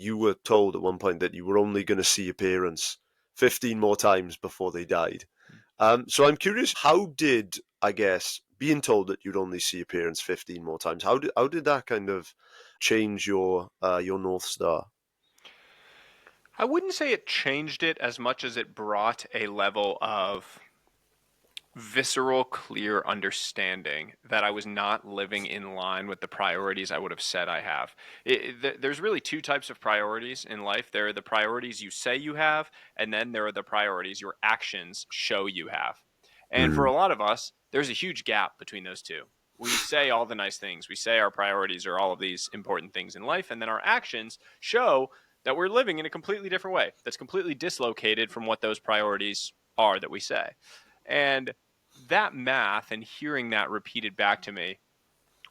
you were told at one point that you were only going to see your parents 15 more times before they died. So I'm curious, how did, I guess, being told that you'd only see your parents 15 more times, how did that kind of change your North Star? I wouldn't say it changed it as much as it brought a level of visceral, clear understanding that I was not living in line with the priorities I would have said I have. There's really two types of priorities in life. There are the priorities you say you have, and then there are the priorities your actions show you have. And for Mm. a lot of us, there's a huge gap between those two. We say all the nice things. We say our priorities are all of these important things in life, and then our actions show that we're living in a completely different way that's completely dislocated from what those priorities are that we say. And that math and hearing that repeated back to me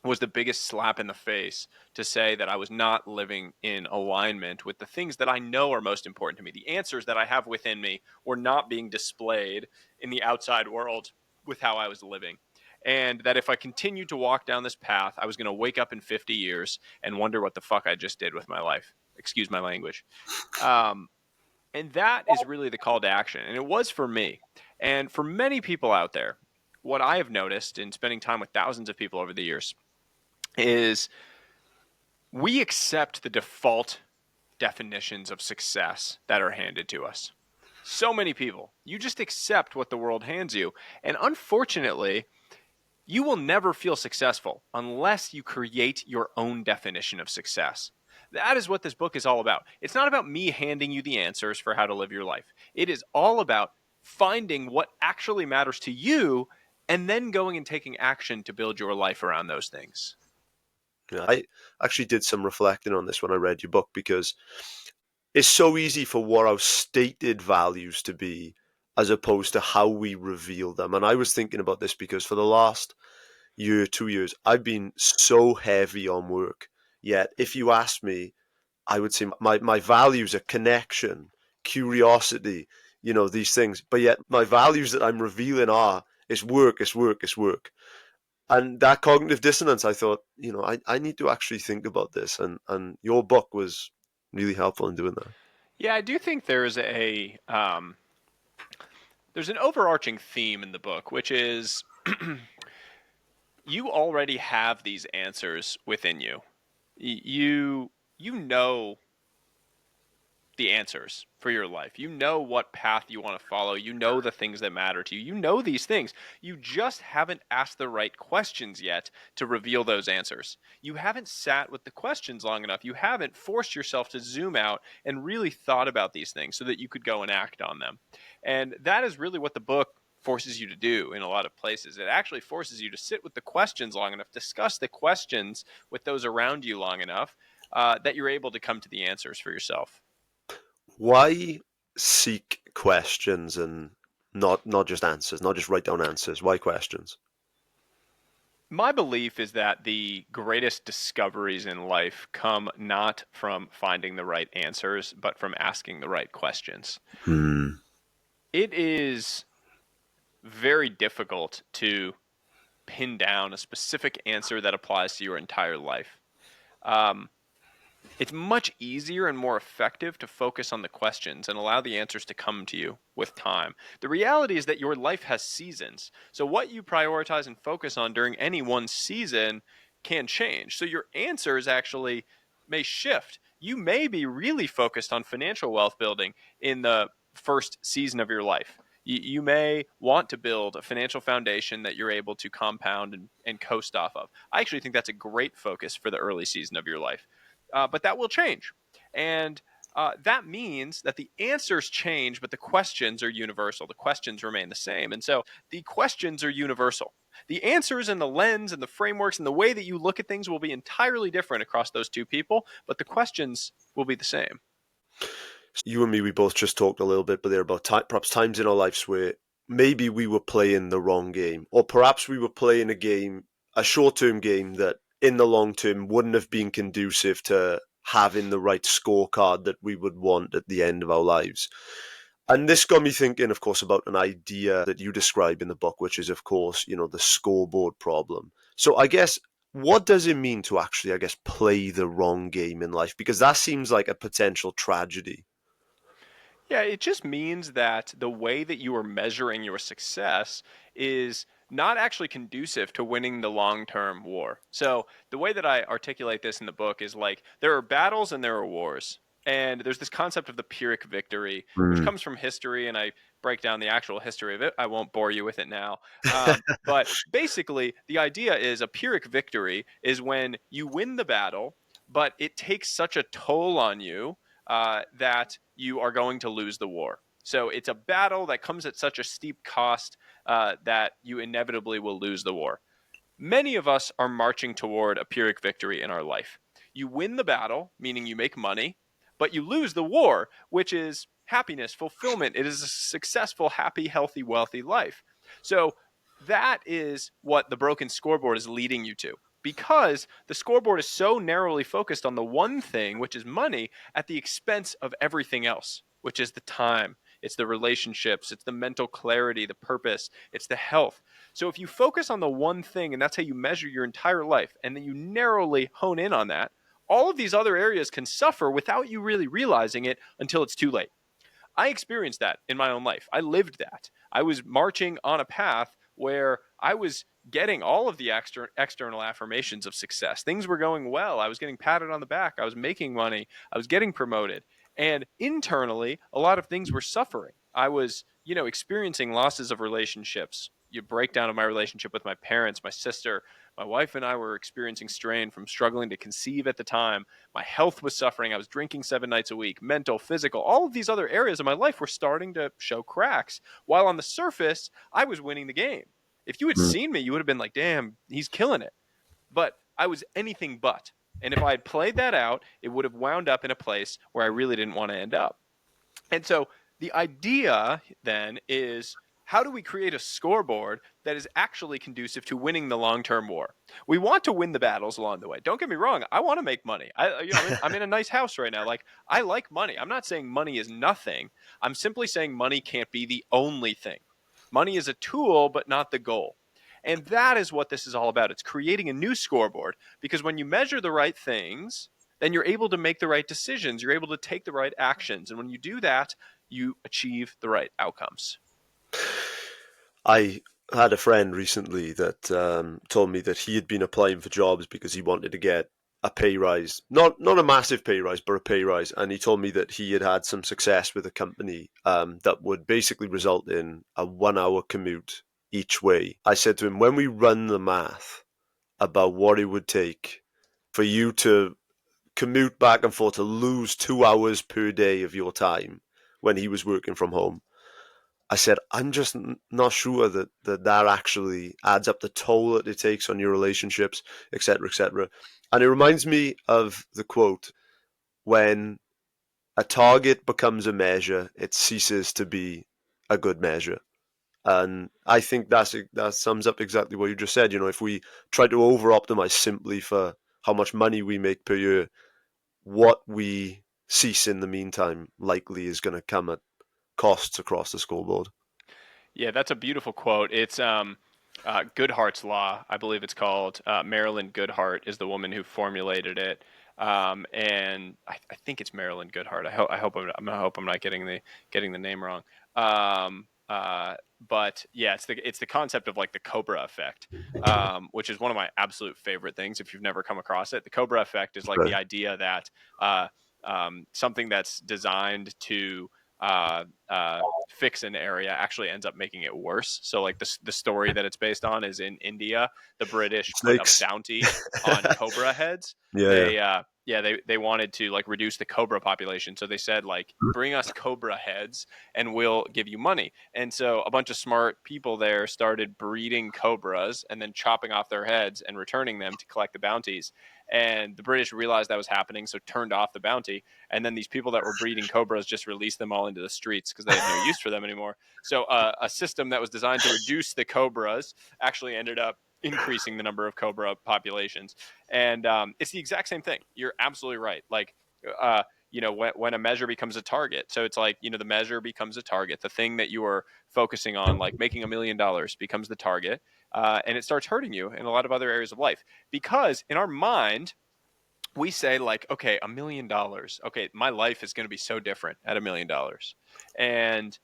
was the biggest slap in the face to say that I was not living in alignment with the things that I know are most important to me. The answers that I have within me were not being displayed in the outside world with how I was living. And that if I continued to walk down this path, I was going to wake up in 50 years and wonder what the fuck I just did with my life. Excuse my language. Um, and that is really the call to action. And it was for me. And for many people out there, what I have noticed in spending time with thousands of people over the years is we accept the default definitions of success that are handed to us. So many people, you just accept what the world hands you. And unfortunately, you will never feel successful unless you create your own definition of success. That is what this book is all about. It's not about me handing you the answers for how to live your life. It is all about finding what actually matters to you and then going and taking action to build your life around those things. Yeah, I actually did some reflecting on this when I read your book, because it's so easy for what our stated values to be as opposed to how we reveal them. And I was thinking about this because for the last year, 2 years, I've been so heavy on work. Yet, if you ask me, I would say my values are connection, curiosity, these things. But yet, my values that I'm revealing are it's work, it's work, it's work. And that cognitive dissonance, I thought, I need to actually think about this. And your book was really helpful in doing that. Yeah, I do think there's an overarching theme in the book, which is you already have these answers within you. You know the answers for your life. You know what path you want to follow. You know the things that matter to you. You know these things. You just haven't asked the right questions yet to reveal those answers. You haven't sat with the questions long enough. You haven't forced yourself to zoom out and really thought about these things so that you could go and act on them. And that is really what the book forces you to do in a lot of places. It actually forces you to sit with the questions long enough, discuss the questions with those around you long enough that you're able to come to the answers for yourself. Why seek questions and not just answers, not just write down answers? Why questions? My belief is that the greatest discoveries in life come not from finding the right answers, but from asking the right questions. Hmm. It is very difficult to pin down a specific answer that applies to your entire life. Um, It's much easier and more effective to focus on the questions and allow the answers to come to you with time. The reality is that your life has seasons. So, what you prioritize and focus on during any one season can change. So, your answers actually may shift. You may be really focused on financial wealth building in the first season of your life. You may want to build a financial foundation that you're able to compound and coast off of. I actually think that's a great focus for the early season of your life, but that will change. And that means that the answers change, but the questions are universal. The questions remain the same. And so the questions are universal. The answers and the lens and the frameworks and the way that you look at things will be entirely different across those two people, but the questions will be the same. You and me, we both just talked a little bit, but there about perhaps times in our lives where maybe we were playing the wrong game, or perhaps we were playing a short-term game that in the long term wouldn't have been conducive to having the right scorecard that we would want at the end of our lives. And this got me thinking, of course, about an idea that you describe in the book, which is, of course, the scoreboard problem. So I guess what does it mean to actually, I guess, play the wrong game in life? Because that seems like a potential tragedy. Yeah, it just means that the way that you are measuring your success is not actually conducive to winning the long term war. So, the way that I articulate this in the book is like there are battles and there are wars. And there's this concept of the Pyrrhic victory, which Mm. comes from history, and I break down the actual history of it. I won't bore you with it now. But basically, the idea is a Pyrrhic victory is when you win the battle, but it takes such a toll on you that you are going to lose the war. So it's a battle that comes at such a steep cost that you inevitably will lose the war. Many of us are marching toward a Pyrrhic victory in our life. You win the battle, meaning you make money, but you lose the war, which is happiness, fulfillment. It is a successful, happy, healthy, wealthy life. So that is what the broken scoreboard is leading you to. Because the scoreboard is so narrowly focused on the one thing, which is money, at the expense of everything else, which is the time, it's the relationships, it's the mental clarity, the purpose, it's the health. So if you focus on the one thing and that's how you measure your entire life, and then you narrowly hone in on that, all of these other areas can suffer without you really realizing it until it's too late. I experienced that in my own life. I lived that. I was marching on a path where I was getting all of the external affirmations of success. Things were going well. I was getting patted on the back. I was making money. I was getting promoted. And internally, a lot of things were suffering. I was, experiencing losses of relationships. You breakdown of my relationship with my parents, my sister, my wife and I were experiencing strain from struggling to conceive at the time. My health was suffering. I was drinking 7 nights a week, mental, physical. All of these other areas of my life were starting to show cracks. While on the surface, I was winning the game. If you had Mm. seen me, you would have been like, damn, he's killing it. But I was anything but. And if I had played that out, it would have wound up in a place where I really didn't want to end up. And so the idea then is how do we create a scoreboard that is actually conducive to winning the long-term war? We want to win the battles along the way. Don't get me wrong. I want to make money. I'm in a nice house right now. Like I like money. I'm not saying money is nothing. I'm simply saying money can't be the only thing. Money is a tool, but not the goal. And that is what this is all about. It's creating a new scoreboard because when you measure the right things, then you're able to make the right decisions. You're able to take the right actions. And when you do that, you achieve the right outcomes. I had a friend recently that told me that he had been applying for jobs because he wanted to get a pay rise, not a massive pay rise, but a pay rise. And he told me that he had had some success with a company that would basically result in a 1 hour commute each way. I said to him, when we run the math about what it would take for you to commute back and forth to lose 2 hours per day of your time when he was working from home, I said, I'm just not sure that actually adds up the toll that it takes on your relationships, etc., etc. And it reminds me of the quote, when a target becomes a measure, it ceases to be a good measure. And I think that sums up exactly what you just said. If we try to over optimize simply for how much money we make per year, what we cease in the meantime likely is going to come at costs across the scoreboard. Yeah, that's a beautiful quote. It's Goodhart's Law, I believe it's called. Marilyn Goodhart is the woman who formulated it. And I think it's Marilyn Goodhart. I hope I'm not getting the name wrong. Um, but yeah, it's the concept of like the Cobra effect, which is one of my absolute favorite things. If you've never come across it, the Cobra effect is like the Right. idea that uh, something that's designed to fix an area actually ends up making it worse. So like the story that it's based on is in India, the British put a Snakes. bounty on cobra heads. Yeah, yeah. They wanted to like reduce the cobra population. So they said like bring us cobra heads and we'll give you money. And so a bunch of smart people there started breeding cobras and then chopping off their heads and returning them to collect the bounties. And the British realized that was happening, so turned off the bounty. And then these people that were breeding cobras just released them all into the streets because they had no use for them anymore. So a system that was designed to reduce the cobras actually ended up increasing the number of cobra populations. And it's the exact same thing. You're absolutely right. Like, when a measure becomes a target. So it's like, the measure becomes a target. The thing that you are focusing on, like making $1 million, becomes the target. and it starts hurting you in a lot of other areas of life. Because in our mind, we say like, okay, $1 million. Okay, my life is going to be so different at $1 million, and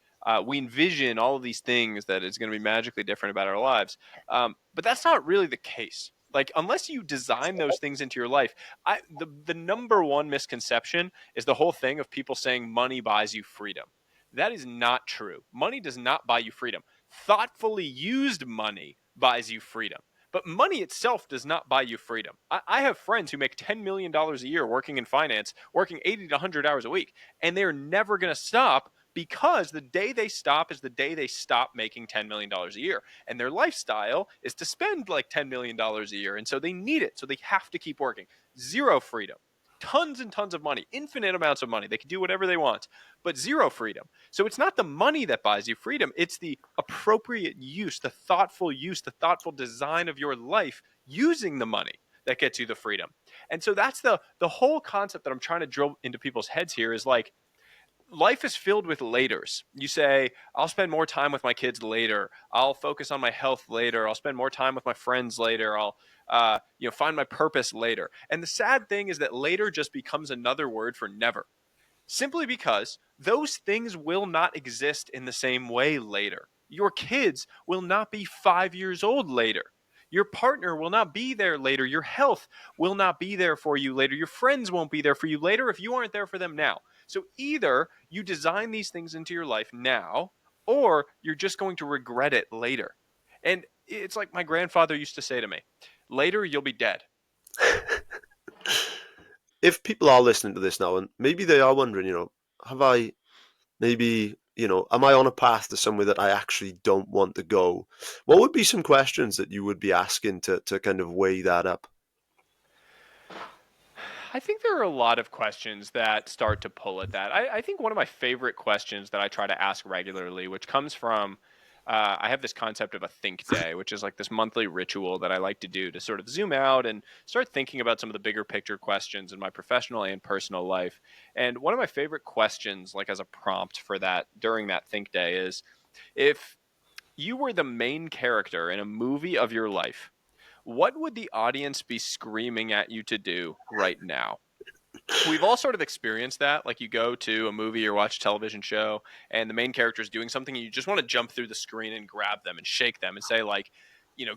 we envision all of these things that is going to be magically different about our lives. But that's not really the case. Like, unless you design those things into your life, the number one misconception is the whole thing of people saying money buys you freedom. That is not true. Money does not buy you freedom. Thoughtfully used money buys you freedom. But money itself does not buy you freedom. I have friends who make $10 million a year working in finance, working 80 to 100 hours a week, and they're never going to stop, because the day they stop is the day they stop making $10 million a year. And their lifestyle is to spend like $10 million a year. And so they need it. So they have to keep working. Zero freedom. Tons and tons of money, infinite amounts of money. They can do whatever they want, but zero freedom. So it's not the money that buys you freedom. It's the appropriate use, the thoughtful use, the thoughtful design of your life using the money that gets you the freedom. And so that's the whole concept that I'm trying to drill into people's heads here is like, life is filled with laters. You say, I'll spend more time with my kids later. I'll focus on my health later. I'll spend more time with my friends later. I'll find my purpose later. And the sad thing is that later just becomes another word for never, simply because those things will not exist in the same way later. Your kids will not be 5 years old later. Your partner will not be there later. Your health will not be there for you later. Your friends won't be there for you later if you aren't there for them now. So either you design these things into your life now, or you're just going to regret it later. And it's like my grandfather used to say to me, later you'll be dead. If people are listening to this now and maybe they are wondering, have I maybe, am I on a path to somewhere that I actually don't want to go? What would be some questions that you would be asking to kind of weigh that up? I think there are a lot of questions that start to pull at that. I think one of my favorite questions that I try to ask regularly, which comes from, I have this concept of a think day, which is like this monthly ritual that I like to do to sort of zoom out and start thinking about some of the bigger picture questions in my professional and personal life. And one of my favorite questions, like as a prompt for that during that think day, is if you were the main character in a movie of your life, what would the audience be screaming at you to do right now? We've all sort of experienced that. Like, you go to a movie or watch a television show, and the main character is doing something, and you just want to jump through the screen and grab them and shake them and say, like,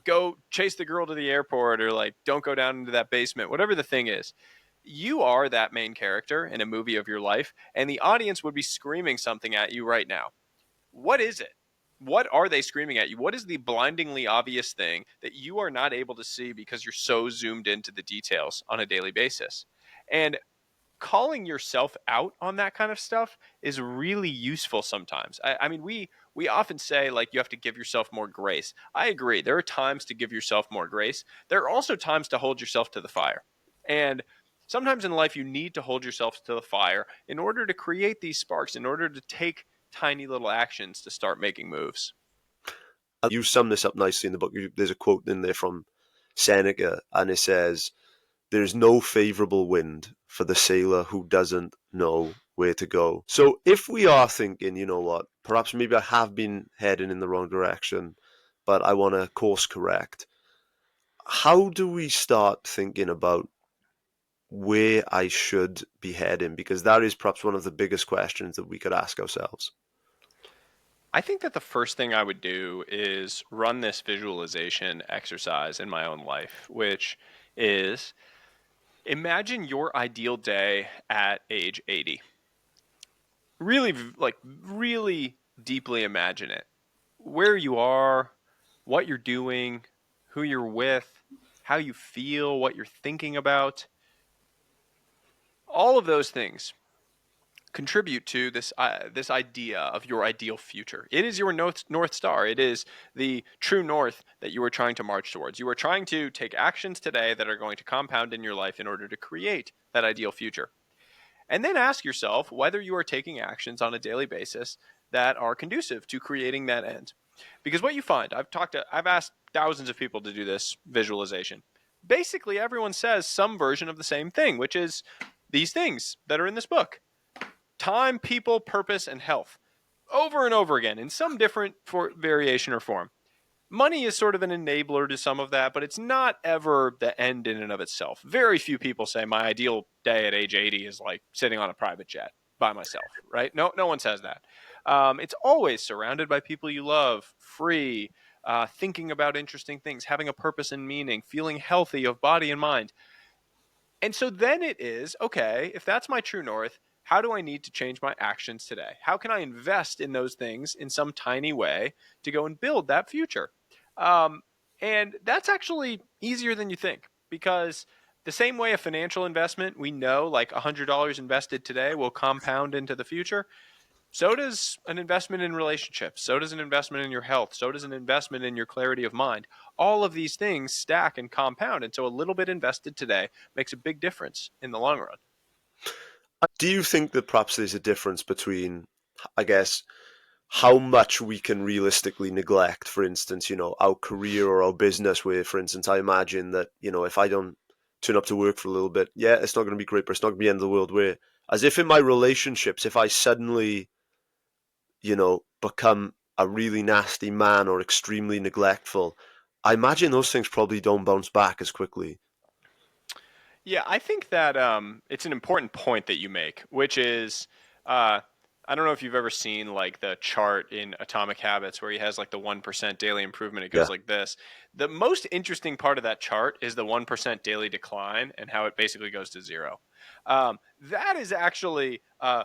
go chase the girl to the airport, or like, don't go down into that basement, whatever the thing is. You are that main character in a movie of your life, and the audience would be screaming something at you right now. What is it? What are they screaming at you? What is the blindingly obvious thing that you are not able to see because you're so zoomed into the details on a daily basis? And calling yourself out on that kind of stuff is really useful sometimes. I mean, we often say like you have to give yourself more grace. I agree. There are times to give yourself more grace. There are also times to hold yourself to the fire. And sometimes in life you need to hold yourself to the fire in order to create these sparks, in order to take tiny little actions to start making moves. You sum this up nicely in the book. There's a quote in there from Seneca, and it says, "There's no favorable wind for the sailor who doesn't know where to go." So if we are thinking, you know what, perhaps maybe I have been heading in the wrong direction, but I want to course correct, how do we start thinking about where I should be heading? Because that is perhaps one of the biggest questions that we could ask ourselves. I think that the first thing I would do is run this visualization exercise in my own life, which is, imagine your ideal day at age 80. Really, like, really deeply imagine it. Where you are, what you're doing, who you're with, how you feel, what you're thinking about. All of those things contribute to this idea of your ideal future. It is your north star. It is the true north that you are trying to march towards. You are trying to take actions today that are going to compound in your life in order to create that ideal future. And then ask yourself whether you are taking actions on a daily basis that are conducive to creating that end. Because what you find, I've asked thousands of people to do this visualization. Basically, everyone says some version of the same thing, which is these things that are in this book: time, people, purpose, and health, over and over again in some different variation or form. Money is sort of an enabler to some of that, but it's not ever the end in and of itself. Very few people say my ideal day at age 80 is like sitting on a private jet by myself, right? No one says that. It's always surrounded by people you love, free, thinking about interesting things, having a purpose and meaning, feeling healthy of body and mind. And so then it is, okay, if that's my true north, how do I need to change my actions today? How can I invest in those things in some tiny way to go and build that future? Um, and that's actually easier than you think, because the same way a financial investment, we know like $100 invested today will compound into the future. So does an investment in relationships. So does an investment in your health. So does an investment in your clarity of mind. All of these things stack and compound. And so a little bit invested today makes a big difference in the long run. Do you think that perhaps there's a difference between, I guess, how much we can realistically neglect, for instance, our career or our business, where, for instance, I imagine that, if I don't turn up to work for a little bit, yeah, it's not going to be great, but it's not going to be the end of the world. Where, as if in my relationships, if I suddenly, become a really nasty man or extremely neglectful, I imagine those things probably don't bounce back as quickly. Yeah, I think that it's an important point that you make, which is uh, I don't know if you've ever seen like the chart in Atomic Habits where he has like the 1% daily improvement. It goes Yeah. like this. The most interesting part of that chart is the 1% daily decline and how it basically goes to zero. That is actually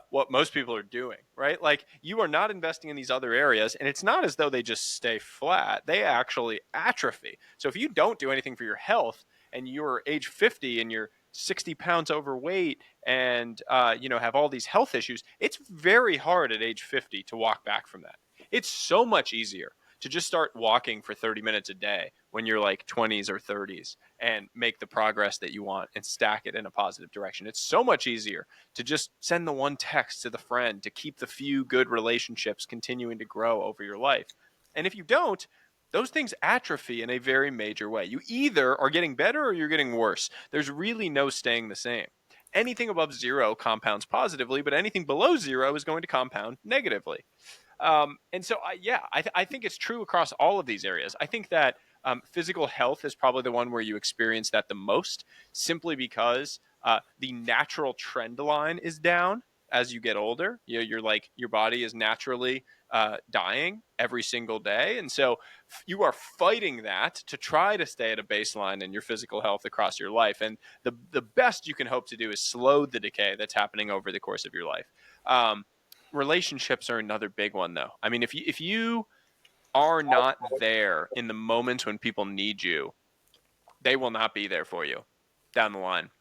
what most people are doing, right? Like you are not investing in these other areas, and it's not as though they just stay flat. They actually atrophy. So if you don't do anything for your health, and you're age 50 and you're 60 pounds overweight and have all these health issues, it's very hard at age 50 to walk back from that. It's so much easier to just start walking for 30 minutes a day when you're like 20s or 30s and make the progress that you want and stack it in a positive direction. It's so much easier to just send the one text to the friend to keep the few good relationships continuing to grow over your life. And if you don't, those things atrophy in a very major way. You either are getting better or you're getting worse. There's really no staying the same. Anything above zero compounds positively, but anything below zero is going to compound negatively. And so, I think it's true across all of these areas. I think that physical health is probably the one where you experience that the most, simply because the natural trend line is down as you get older. You're like your body is naturally dying every single day, and so you are fighting that to try to stay at a baseline in your physical health across your life. And the best you can hope to do is slow the decay that's happening over the course of your life. Um, Relationships are another big one, though. I mean, if you are not there in the moments when people need you, they will not be there for you down the line.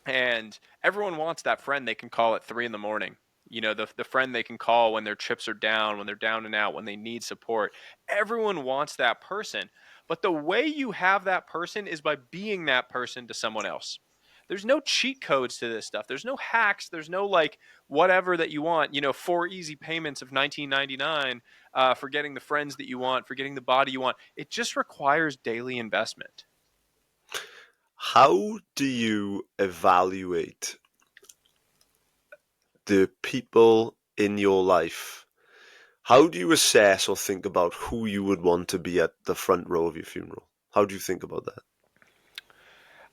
And everyone wants that friend they can call at 3 in the morning. The friend they can call when their chips are down, when they're down and out, when they need support. Everyone wants that person. But the way you have that person is by being that person to someone else. There's no cheat codes to this stuff. There's no hacks. There's no like whatever that you want. 4 easy payments of 19.99 for getting the friends that you want, for getting the body you want. It just requires daily investment. How do you evaluate the people in your life? How do you assess or think about who you would want to be at the front row of your funeral? How do you think about that?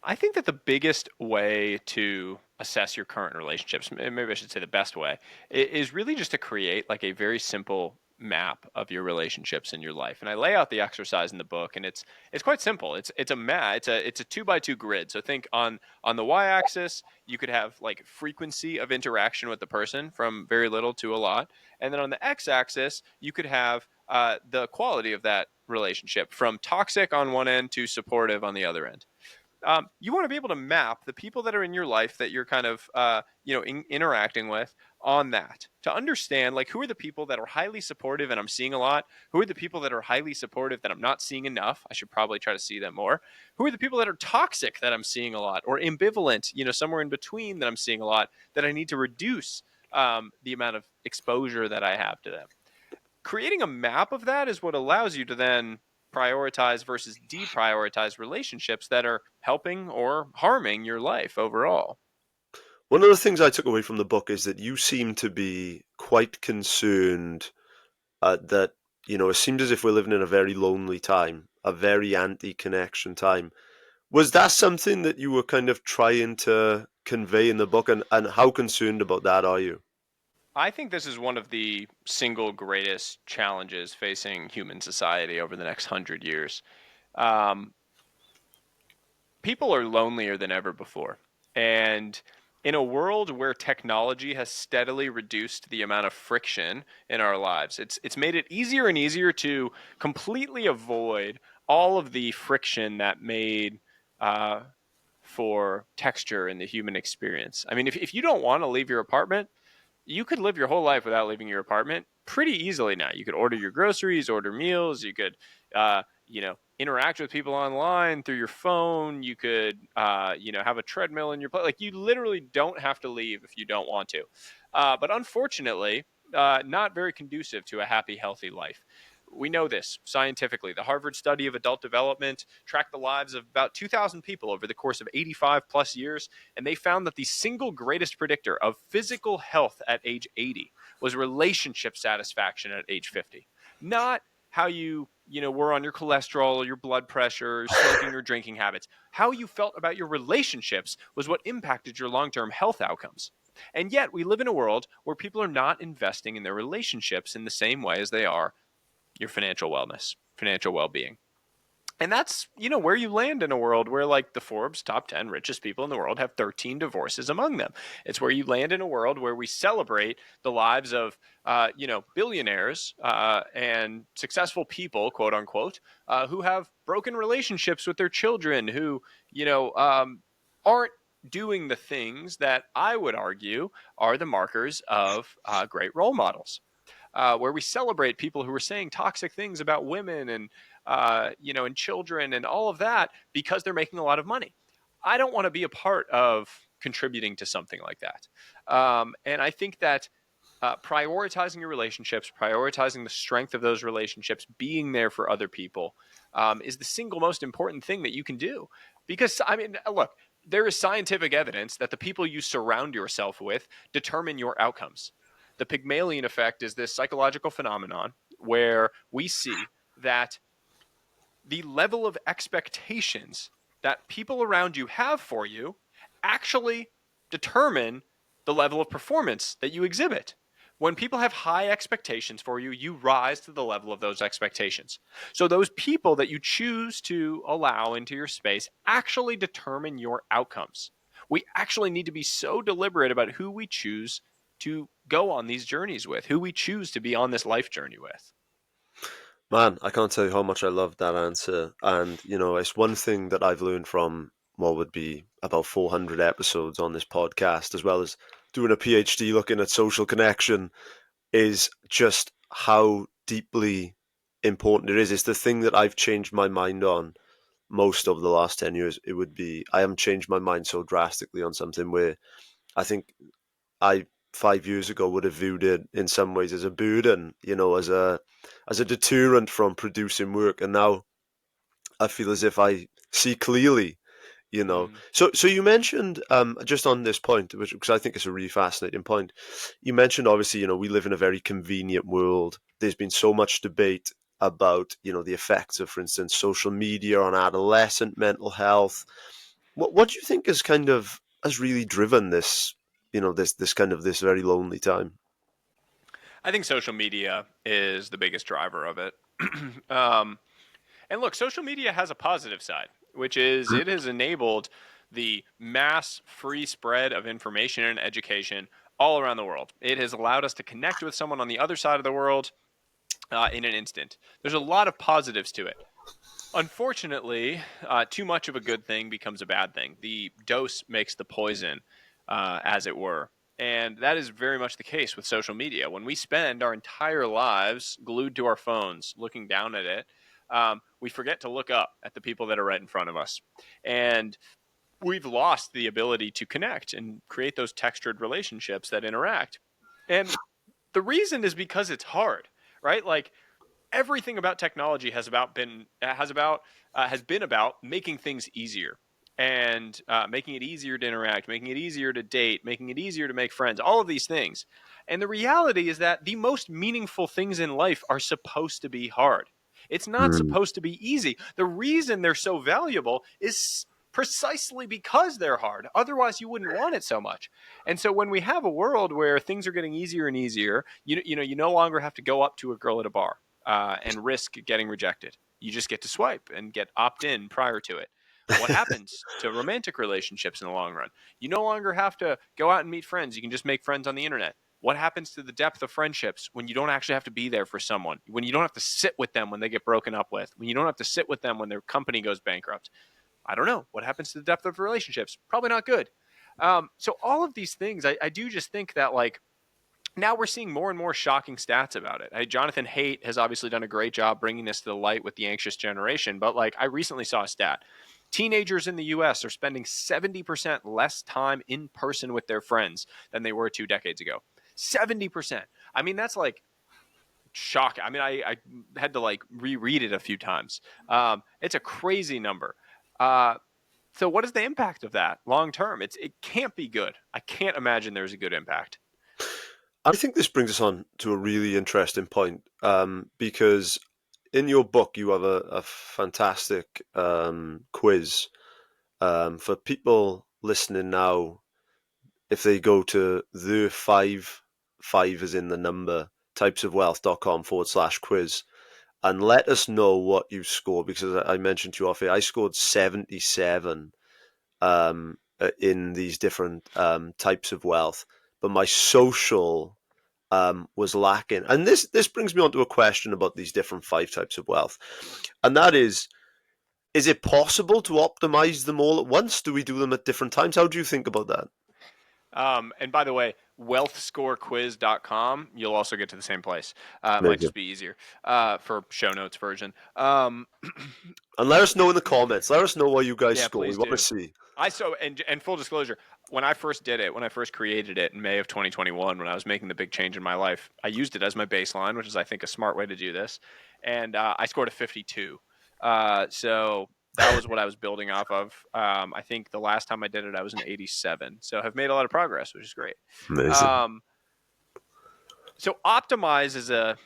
I think that the biggest way to assess your current relationships, maybe I should say the best way, is really just to create like a very simple map of your relationships in your life. And I lay out the exercise in the book, and it's quite simple. It's a 2 by 2 grid. So think on the y-axis, you could have like frequency of interaction with the person from very little to a lot, and then on the x-axis, you could have the quality of that relationship from toxic on one end to supportive on the other end. You want to be able to map the people that are in your life that you're kind of interacting with on that, to understand like who are the people that are highly supportive and I'm seeing a lot, who are the people that are highly supportive that I'm not seeing enough, I should probably try to see them more, who are the people that are toxic that I'm seeing a lot, or ambivalent, somewhere in between that I'm seeing a lot, that I need to reduce the amount of exposure that I have to them. Creating a map of that is what allows you to then prioritize versus deprioritize relationships that are helping or harming your life overall. One of the things I took away from the book is that you seem to be quite concerned that it seems as if we're living in a very lonely time, a very anti-connection time. Was that something that you were kind of trying to convey in the book, and how concerned about that are you? I think this is one of the single greatest challenges facing human society over the next 100 years. Um, People are lonelier than ever before. And in a world where technology has steadily reduced the amount of friction in our lives, it's made it easier and easier to completely avoid all of the friction that made uh, for texture in the human experience. I mean, if you don't want to leave your apartment, you could live your whole life without leaving your apartment pretty easily now. You could order your groceries, order meals. You could, interact with people online through your phone. You could, have a treadmill in your place. Like you literally don't have to leave if you don't want to. But unfortunately, not very conducive to a happy, healthy life. We know this scientifically. The Harvard study of adult development tracked the lives of about 2,000 people over the course of 85 plus years, and they found that the single greatest predictor of physical health at age 80 was relationship satisfaction at age 50. Not how you were on your cholesterol or your blood pressure, or smoking or drinking habits. How you felt about your relationships was what impacted your long-term health outcomes. And yet, we live in a world where people are not investing in their relationships in the same way as they are your financial wellness, financial well-being. And that's, where you land in a world where like the Forbes top 10 richest people in the world have 13 divorces among them. It's where you land in a world where we celebrate the lives of, billionaires and successful people, quote unquote, who have broken relationships with their children, who, aren't doing the things that I would argue are the markers of great role models. Where we celebrate people who are saying toxic things about women and children and all of that because they're making a lot of money. I don't want to be a part of contributing to something like that. And I think that prioritizing your relationships, prioritizing the strength of those relationships, being there for other people is the single most important thing that you can do. Because, I mean, look, there is scientific evidence that the people you surround yourself with determine your outcomes. The Pygmalion effect is this psychological phenomenon where we see that the level of expectations that people around you have for you actually determine the level of performance that you exhibit. When people have high expectations for you, you rise to the level of those expectations. So, those people that you choose to allow into your space actually determine your outcomes. We actually need to be so deliberate about who we choose to go on these journeys with, who we choose to be on this life journey with. Man, I can't tell you how much I loved that answer. And, it's one thing that I've learned from what would be about 400 episodes on this podcast, as well as doing a PhD looking at social connection, is just how deeply important it is. It's the thing that I've changed my mind on most over the last 10 years. It would be, I haven't changed my mind so drastically on something where I think I 5 years ago would have viewed it in some ways as a burden, as a deterrent from producing work, and now I feel as if I see clearly. Mm. So you mentioned just on this point, which because I think it's a really fascinating point. You mentioned obviously, we live in a very convenient world. There's been so much debate about, the effects of, for instance, social media on adolescent mental health. What do you think is kind of has really driven this, this kind of this very lonely time? I think social media is the biggest driver of it. um, and look, social media has a positive side, which is it has enabled the mass free spread of information and education all around the world. It has allowed us to connect with someone on the other side of the world in an instant. There's a lot of positives to it. Unfortunately, too much of a good thing becomes a bad thing. The dose makes the poison, as it were. And that is very much the case with social media. When we spend our entire lives glued to our phones, looking down at it, we forget to look up at the people that are right in front of us. And we've lost the ability to connect and create those textured relationships that interact. And the reason is because it's hard, right? Like everything about technology has been about making things easier. and making it easier to interact, making it easier to date, making it easier to make friends, all of these things. And the reality is that the most meaningful things in life are supposed to be hard. It's not Mm. supposed to be easy. The reason they're so valuable is precisely because they're hard. Otherwise, you wouldn't want it so much. And so when we have a world where things are getting easier and easier, you no longer have to go up to a girl at a bar and risk getting rejected. You just get to swipe and get opt in prior to it. What happens to romantic relationships in the long run? You no longer have to go out and meet friends. You can just make friends on the internet. What happens to the depth of friendships when you don't actually have to be there for someone, when you don't have to sit with them when they get broken up with, when you don't have to sit with them when their company goes bankrupt? I don't know. What happens to the depth of relationships? Probably not good. So all of these things, I do just think that like now we're seeing more and more shocking stats about it. Jonathan Haidt has obviously done a great job bringing this to the light with the anxious generation, but like I recently saw a stat. Teenagers in the US are spending 70% less time in person with their friends than they were 2 decades ago. 70%. I mean, that's like shocking. I mean, I had to like reread it a few times. It's a crazy number. So what is the impact of that long term? It can't be good. I can't imagine there's a good impact. I think this brings us on to a really interesting point, because in your book you have a fantastic quiz for people listening now. If they go to the five is in the number typesofwealth.com/quiz and let us know what you scored, because I mentioned to you off here, I scored 77 in these different types of wealth, but my social was lacking. And this brings me on to a question about these different 5 types of wealth, and that is it possible to optimize them all at once? Do we do them at different times? How do you think about that? And by the way, wealthscorequiz.com, you'll also get to the same place. It might Amazing. just be easier for show notes version. And let us know in the comments. Let us know what you guys Yeah, score. We please want to do. see. And full disclosure, when I first did it, when I first created it in May of 2021, when I was making the big change in my life, I used it as my baseline, which is I think a smart way to do this, and I scored a 52. So that was what I was building off of. I think the last time I did it, I was an 87. So I've made a lot of progress, which is great. Amazing. Um, so optimize is a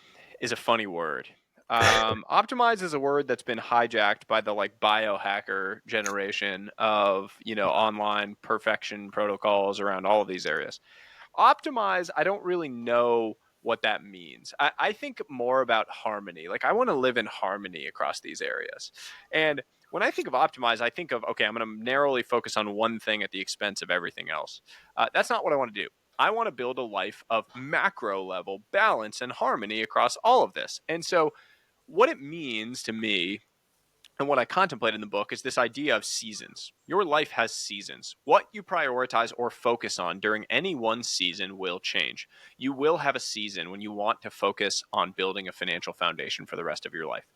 funny word. Optimize is a word that's been hijacked by the like biohacker generation of online perfection protocols around all of these areas. Optimize, I don't really know what that means. I think more about harmony. Like I want to live in harmony across these areas. And when I think of optimize, I think of, okay, I'm going to narrowly focus on one thing at the expense of everything else. That's not what I want to do. I want to build a life of macro level balance and harmony across all of this. And so, what it means to me and what I contemplate in the book is this idea of seasons. Your life has seasons. What you prioritize or focus on during any one season will change. You will have a season when you want to focus on building a financial foundation for the rest of your life.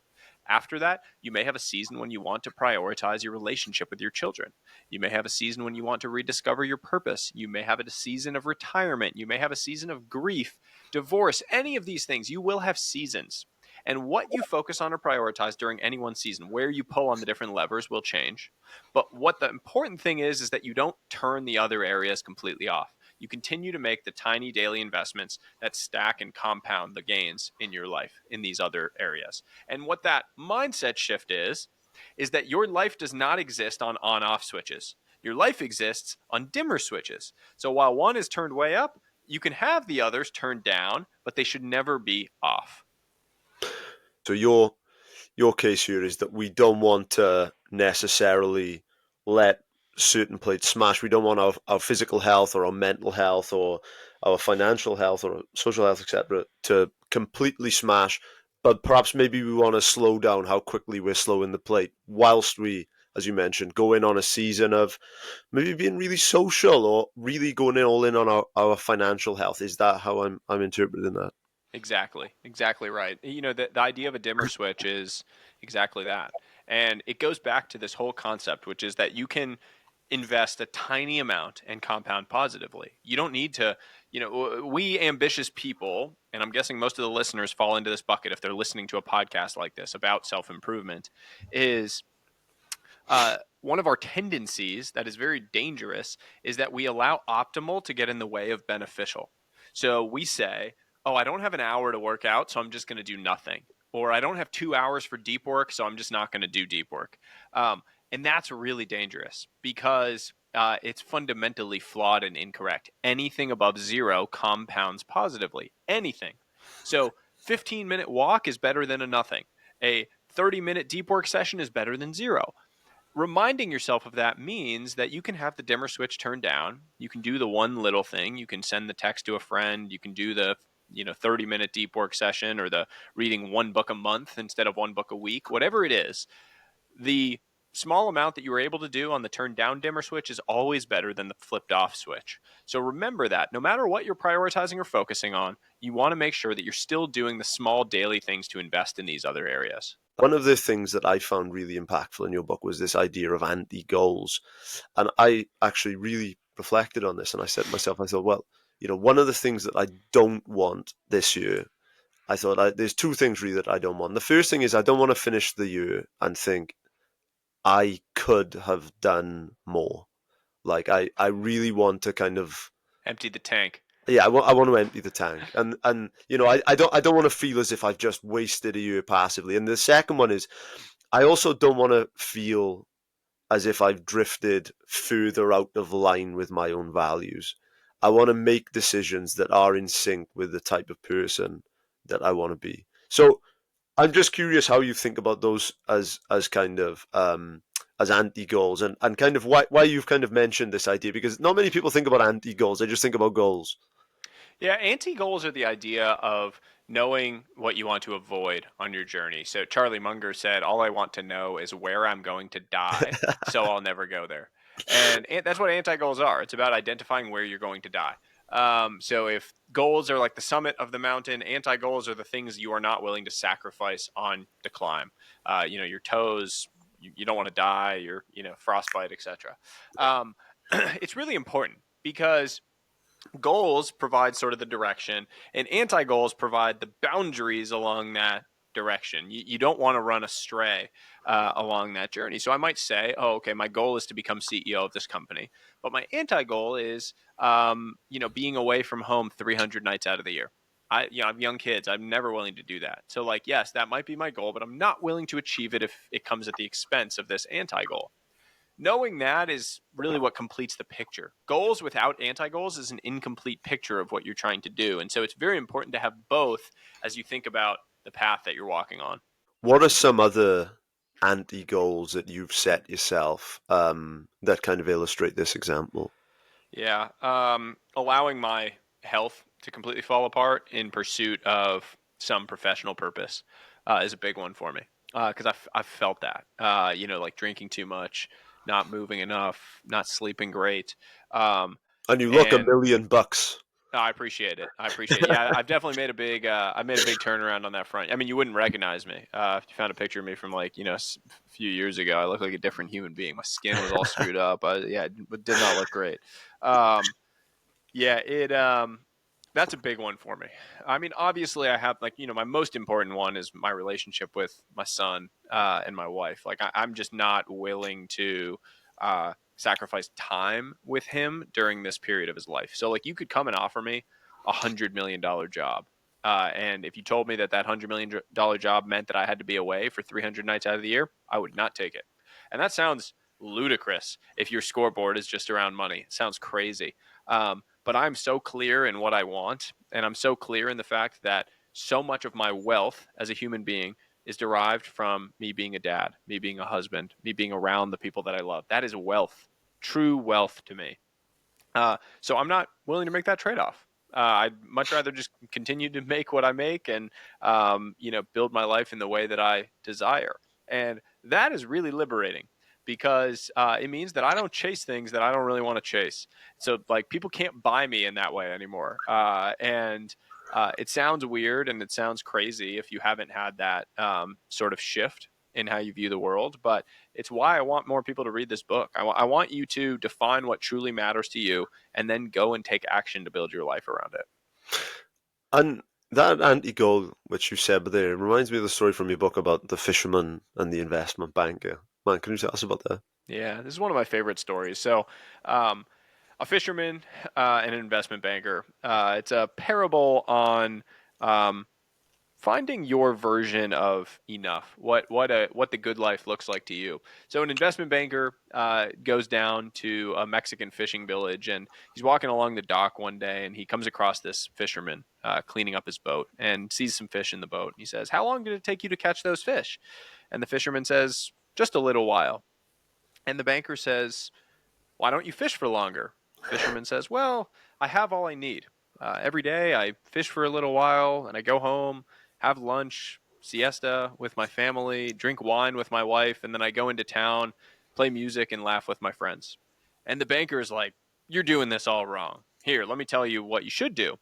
After that, you may have a season when you want to prioritize your relationship with your children. You may have a season when you want to rediscover your purpose. You may have a season of retirement. You may have a season of grief, divorce, any of these things. You will have seasons. And what you focus on or prioritize during any one season, where you pull on the different levers will change. But what the important thing is that you don't turn the other areas completely off. You continue to make the tiny daily investments that stack and compound the gains in your life in these other areas. And what that mindset shift is that your life does not exist on off switches. Your life exists on dimmer switches. So while one is turned way up, you can have the others turned down, but they should never be off. So your case here is that we don't want to necessarily let certain plates smash. We don't want our physical health or our mental health or our financial health or social health, etc., to completely smash. But perhaps maybe we want to slow down how quickly we're slowing the plate, whilst we, as you mentioned, go in on a season of maybe being really social or really going in all in on our financial health. Is that how I'm interpreting that? Exactly right. The idea of a dimmer switch is exactly that. And it goes back to this whole concept, which is that you can invest a tiny amount and compound positively. You don't need to, we ambitious people, and I'm guessing most of the listeners fall into this bucket if they're listening to a podcast like this about self improvement, is One of our tendencies that is very dangerous is that we allow optimal to get in the way of beneficial. So we say, oh, I don't have an hour to work out, so I'm just going to do nothing. Or I don't have 2 hours for deep work, so I'm just not going to do deep work. And that's really dangerous because it's fundamentally flawed and incorrect. Anything above zero compounds positively. Anything. So 15-minute walk is better than a nothing. A 30-minute deep work session is better than zero. Reminding yourself of that means that you can have the dimmer switch turned down. You can do the one little thing. You can send the text to a friend. You can do the 30-minute deep work session or the reading one book a month instead of one book a week. Whatever it is, the small amount that you were able to do on the turned down dimmer switch is always better than the flipped off switch. So remember that no matter what you're prioritizing or focusing on, you want to make sure that you're still doing the small daily things to invest in these other areas. One of the things that I found really impactful in your book was this idea of anti-goals. And I actually really reflected on this, and I said to myself, I thought, well, one of the things that I don't want this year, I thought there's two things really that I don't want. The first thing is I don't want to finish the year and think I could have done more. Like I really want to kind of, Empty the tank. yeah, I want to empty the tank, and I don't want to feel as if I've just wasted a year passively. And the second one is I also don't want to feel as if I've drifted further out of line with my own values. I want to make decisions that are in sync with the type of person that I want to be. So I'm just curious how you think about those as kind of as anti goals, and kind of why you've kind of mentioned this idea, because not many people think about anti goals. They just think about goals. Yeah, anti goals are the idea of knowing what you want to avoid on your journey. So Charlie Munger said, all I want to know is where I'm going to die, so I'll never go there. And that's what anti goals are. It's about identifying where you're going to die. So if goals are like the summit of the mountain, anti goals are the things you are not willing to sacrifice on the climb. Your toes, you don't want to die, your frostbite, etc. It's really important because goals provide sort of the direction, and anti goals provide the boundaries along that direction. You don't want to run astray along that journey. So I might say, oh, okay, my goal is to become CEO of this company, but my anti goal is, being away from home 300 nights out of the year. I have young kids. I'm never willing to do that. So, like, yes, that might be my goal, but I'm not willing to achieve it if it comes at the expense of this anti goal. Knowing that is really what completes the picture. Goals without anti goals is an incomplete picture of what you're trying to do. And so it's very important to have both as you think about the path that you're walking on. What are some other anti goals that you've set yourself that kind of illustrate this example? Yeah. Allowing my health to completely fall apart in pursuit of some professional purpose is a big one for me because I've felt that, like drinking too much, not moving enough, not sleeping great. Um, And you look and $1 million. No, I appreciate it. I appreciate it. Yeah, I've definitely made a big. I made a big turnaround on that front. I mean, you wouldn't recognize me if you found a picture of me from like a few years ago. I look like a different human being. My skin was all screwed up. It did not look great. Um, yeah, it. That's a big one for me. I mean, obviously, I have my most important one is my relationship with my son and my wife. Like, I'm just not willing to sacrifice time with him during this period of his life. So, like, you could come and offer me $100 million job, and if you told me that $100 million job meant that I had to be away for 300 nights out of the year, I would not take it. And that sounds ludicrous if your scoreboard is just around money. It sounds crazy. But I'm so clear in what I want, and I'm so clear in the fact that so much of my wealth as a human being is derived from me being a dad, me being a husband, me being around the people that I love. That is wealth, true wealth to me. So I'm not willing to make that trade off. I'd much rather just continue to make what I make and, build my life in the way that I desire. And that is really liberating because it means that I don't chase things that I don't really want to chase. So, like, people can't buy me in that way anymore. And it sounds weird and it sounds crazy if you haven't had that sort of shift in how you view the world, but it's why I want more people to read this book. I want you to define what truly matters to you and then go and take action to build your life around it. And that anti-goal, which you said there, reminds me of the story from your book about the fisherman and the investment banker. man. Can you tell us about that? Yeah, this is one of my favorite stories. So, um, a fisherman and an investment banker. It's a parable on um, finding your version of enough. What the good life looks like to you. So, an investment banker goes down to a Mexican fishing village, and he's walking along the dock one day, and he comes across this fisherman cleaning up his boat, and sees some fish in the boat. And he says, "How long did it take you to catch those fish?" And the fisherman says, "Just a little while." And the banker says, "Why don't you fish for longer?" Fisherman says, "Well, I have all I need. Every day I fish for a little while and I go home, have lunch, siesta with my family, drink wine with my wife, and then I go into town, play music, and laugh with my friends." And the banker is like, "You're doing this all wrong. Here, let me tell you what you should do.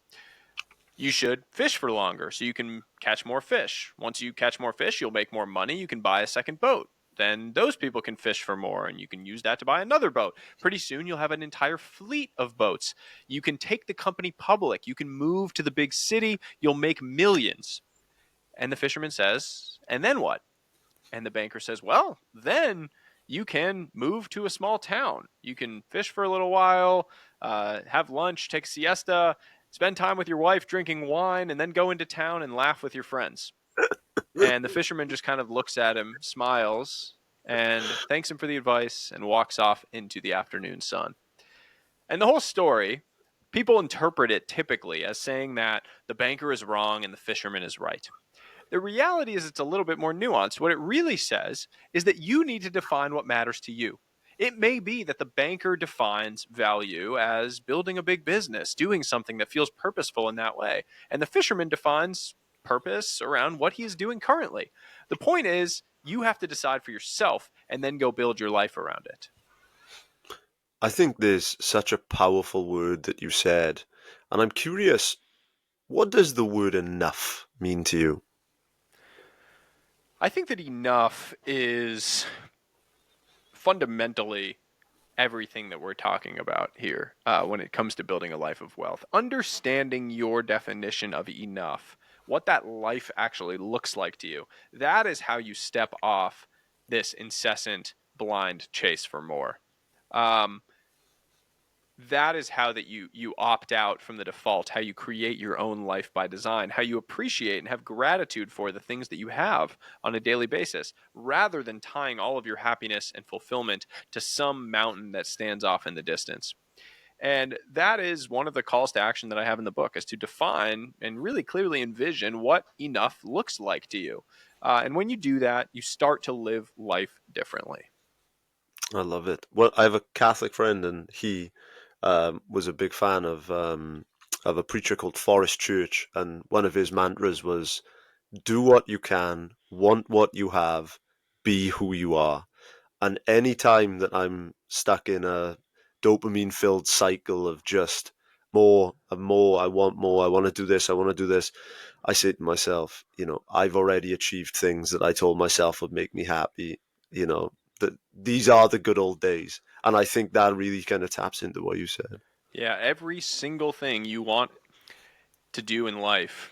You should fish for longer so you can catch more fish. Once you catch more fish, you'll make more money. You can buy a second boat. Then those people can fish for more, and you can use that to buy another boat. Pretty soon, you'll have an entire fleet of boats. You can take the company public. You can move to the big city. You'll make millions." And the fisherman says, "And then what?" And the banker says, "Well, then you can move to a small town. You can fish for a little while, have lunch, take a siesta, spend time with your wife drinking wine, and then go into town and laugh with your friends." And the fisherman just kind of looks at him, smiles, and thanks him for the advice and walks off into the afternoon sun. And the whole story, people interpret it typically as saying that the banker is wrong and the fisherman is right. The reality is it's a little bit more nuanced. What it really says is that you need to define what matters to you. It may be that the banker defines value as building a big business, doing something that feels purposeful in that way. And the fisherman defines purpose around what he is doing currently. The point is, you have to decide for yourself and then go build your life around it. I think there's such a powerful word that you said, and I'm curious, what does the word enough mean to you? I think that enough is fundamentally everything that we're talking about here when it comes to building a life of wealth. Understanding your definition of enough, what that life actually looks like to you, that is how you step off this incessant blind chase for more. Um, that is how that you opt out from the default, how you create your own life by design, how you appreciate and have gratitude for the things that you have on a daily basis, rather than tying all of your happiness and fulfillment to some mountain that stands off in the distance. And that is one of the calls to action that I have in the book, is to define and really clearly envision what enough looks like to you. And when you do that, you start to live life differently. I love it. Well, I have a Catholic friend, and he was a big fan of a preacher called Forrest Church, and one of his mantras was, "Do what you can, want what you have, be who you are." And any time that I'm stuck in a dopamine filled cycle of just more and more, I want to do this, I want to do this, I say to myself, I've already achieved things that I told myself would make me happy, that these are the good old days. And I think that really kind of taps into what you said. Yeah, every single thing you want to do in life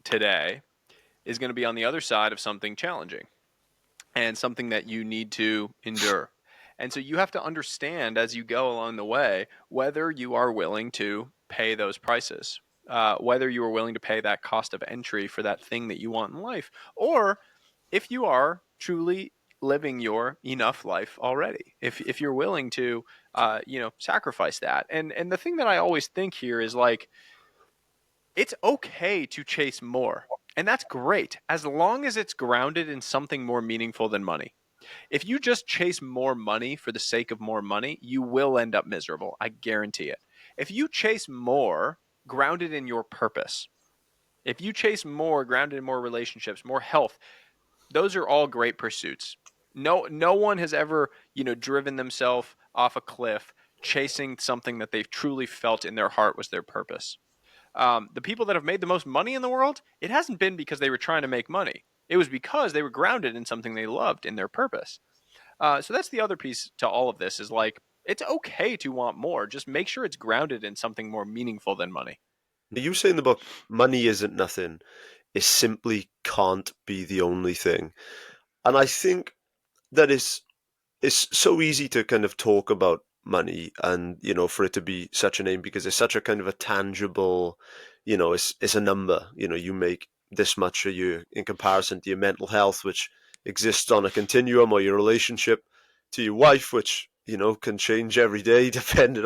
today is going to be on the other side of something challenging and something that you need to endure. And so you have to understand as you go along the way whether you are willing to pay those prices, whether you are willing to pay that cost of entry for that thing that you want in life, or if you are truly living your enough life already. If you're willing to, sacrifice that. And the thing that I always think here is like, it's okay to chase more. And that's great as long as it's grounded in something more meaningful than money. If you just chase more money for the sake of more money, you will end up miserable. I guarantee it. If you chase more grounded in your purpose, if you chase more grounded in more relationships, more health, those are all great pursuits. No one has ever, driven themselves off a cliff chasing something that they've truly felt in their heart was their purpose. The people that have made the most money in the world, it hasn't been because they were trying to make money. It was because they were grounded in something they loved, in their purpose. So that's the other piece to all of this, is like, it's okay to want more. Just make sure it's grounded in something more meaningful than money. You say in the book, money isn't nothing. It simply can't be the only thing. And I think that it's so easy to kind of talk about money and, for it to be such a name because it's such a kind of a tangible, it's a number. You make this much a year in comparison to your mental health, which exists on a continuum, or your relationship to your wife, which, can change every day depending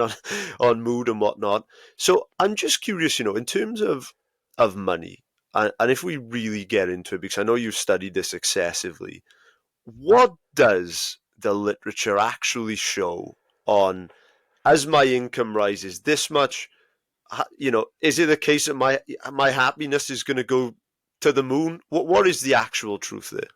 on mood and whatnot. So I'm just curious, in terms of money, and if we really get into it, because I know you've studied this excessively, what does the literature actually show on, as my income rises this much, is it a case that my happiness is going to go to the moon? What is the actual truth there?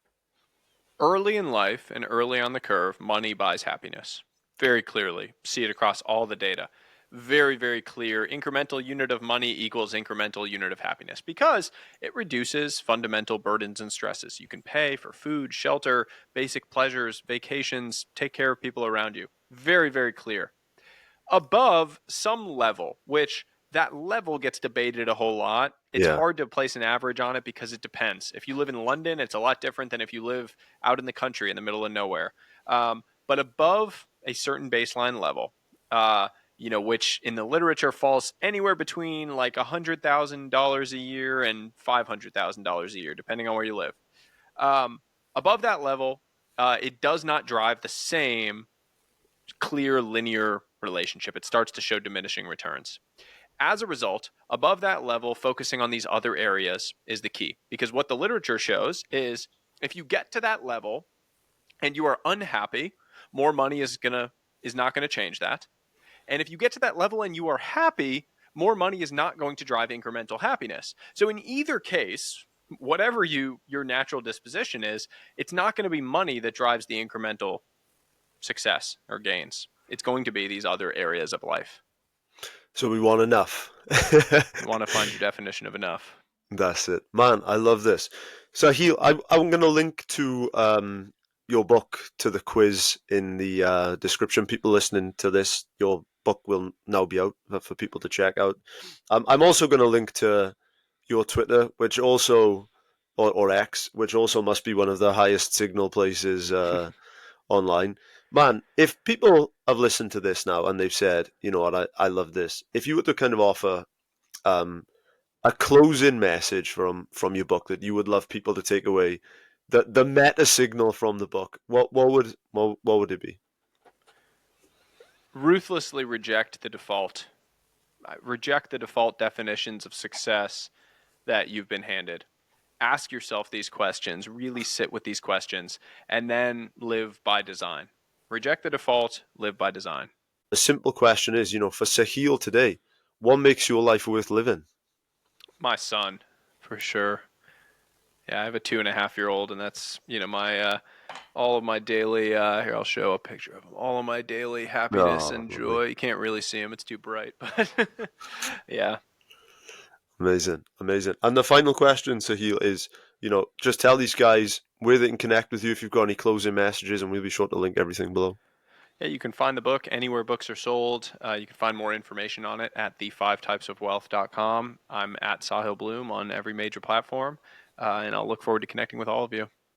Early in life and early on the curve, money buys happiness. Very clearly. See it across all the data. Very, very clear. Incremental unit of money equals incremental unit of happiness because it reduces fundamental burdens and stresses. You can pay for food, shelter, basic pleasures, vacations, take care of people around you. Very, very clear. Above some level, which that level gets debated a whole lot. It's Yeah. hard to place an average on it because it depends. If you live in London, it's a lot different than if you live out in the country in the middle of nowhere. But above a certain baseline level, which in the literature falls anywhere between like $100,000 a year and $500,000 a year, depending on where you live. Um, Above that level, it does not drive the same clear linear relationship. It starts to show diminishing returns. As a result, above that level, focusing on these other areas is the key. Because what the literature shows is if you get to that level and you are unhappy, more money is not gonna change that. And if you get to that level and you are happy, more money is not going to drive incremental happiness. So in either case, whatever your natural disposition is, it's not going to be money that drives the incremental success or gains. It's going to be these other areas of life. So we want enough. You want to find your definition of enough. That's it. Man, I love this. Sahil, I'm going to link to your book to the quiz in the description. People listening to this, your book will now be out for people to check out. I'm also going to link to your Twitter, which also, or X, which also must be one of the highest signal places online. Man, if people have listened to this now and they've said, you know what, I love this. If you were to kind of offer um, a closing message from your book that you would love people to take away, the meta signal from the book, what would it be? Ruthlessly reject the default. Reject the default definitions of success that you've been handed. Ask yourself these questions, really sit with these questions, and then live by design. Reject the default, live by design. The simple question is, for Sahil today, what makes your life worth living? My son, for sure. Yeah, I have a 2.5-year-old, and that's my all of my daily. Here, I'll show a picture of him. All of my daily happiness Oh, and lovely. joy. You can't really see him; it's too bright. But yeah, Amazing, amazing. And the final question, Sahil, is, just tell these guys where they can connect with you if you've got any closing messages, and we'll be sure to link everything below. yeah, you can find the book anywhere books are sold. You can find more information on it at the5typesofwealth.com. I'm at Sahil Bloom on every major platform, and I'll look forward to connecting with all of you.